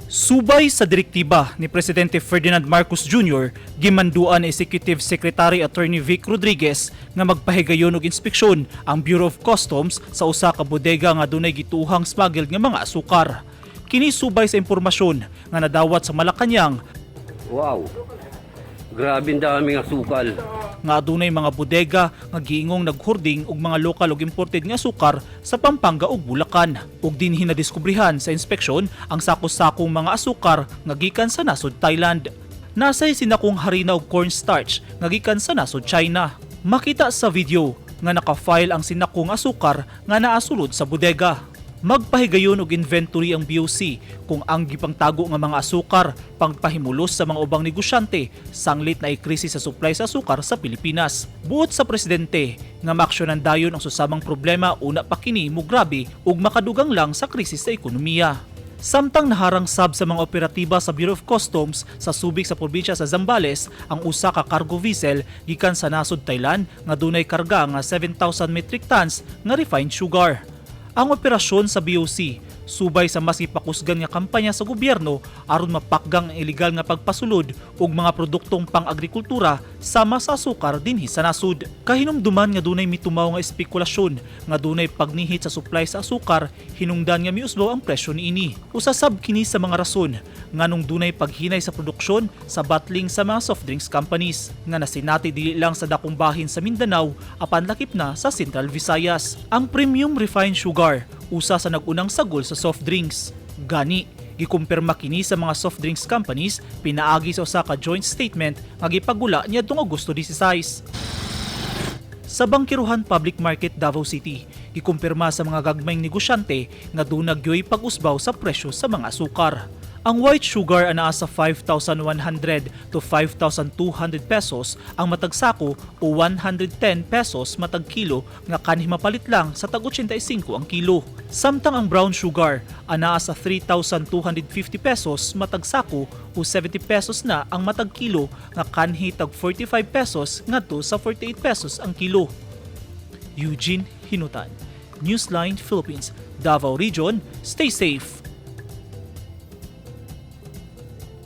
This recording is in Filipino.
Subay sa direktiba ni Presidente Ferdinand Marcos Jr., gimanduan ni Executive Secretary Attorney Vic Rodriguez nga magpahigayon og inspeksyon ang Bureau of Customs sa usa ka bodega nga dunay gituhang smuggled nga mga asukar. Kini subay sa impormasyon nga nadawat sa Malacañang. Wow! Grabe ang daming asukal. Nga adunay mga bodega nga giingong naghurding og mga lokal ug imported nga asukar sa Pampanga ug Bulacan. Ug dinhi nadiskubrihan sa inspeksyon ang sakos-sakong mga asukar nga gikan sa nasod Thailand. Nasay sinakong harina ug cornstarch nga gikan sa nasod China. Makita sa video nga naka-file ang sinakong asukar nga naasulod sa bodega. Magpahigayon og inventory ang BOC kung ang gipangtago nga mga asukar pangpahimulos sa mga ubang negosyante sanglit na krisis sa supply sa asukar sa Pilipinas. Buot sa presidente nga maaksyonan dayon ang susamang problema una pa kini mo grabe ug makadugang lang sa krisis sa ekonomiya. Samtang naharang sab sa mga operatiba sa Bureau of Customs sa Subic sa probinsya sa Zambales ang usa ka cargo vessel gikan sa nasod Thailand nga dunay karga nga 7,000 metric tons nga refined sugar. Ang operasyon sa BOC subay sa mas ipakusgan nga kampanya sa gobyerno aron mapakgang ang ilegal nga pagpasulod og mga produktong pang-agrikultura sama sa asukar dinhi sa nasud. Kahinumduman nga dunay mitumaw nga espekulasyon nga dunay pagnihit sa supply sa asukar, hinungdan nga miusbaw ang presyo niini. Usasab kini sa mga rason nganong dunay paghinay sa produksyon sa bottling sa mga soft drinks companies nga nasinati dili lang sa dakong bahin sa Mindanao apan lakip na sa Central Visayas. Ang premium refined sugar usa sa nagunang sagol sa soft drinks. Gani, gikumpirma kini sa mga soft drinks companies pinaagi sa usa ka joint statement nga gipagula niadtong Agosto 16. Sa Bangkiruhan Public Market, Davao City, gikumpirma sa mga gagmayng negosyante nga dunag gyoy pag-usbaw sa presyo sa mga asukar. Ang white sugar anaa sa 5,100 to 5,200 pesos ang matag sako o 110 pesos matag kilo nga kanhi mapalit lang sa tag 85 ang kilo. Samtang ang brown sugar anaa sa 3,250 pesos matag sako o 70 pesos na ang matag kilo nga kanhi tag 45 pesos ngadto sa 48 pesos ang kilo. Eugene Hinutan, Newsline Philippines, Davao Region. Stay safe.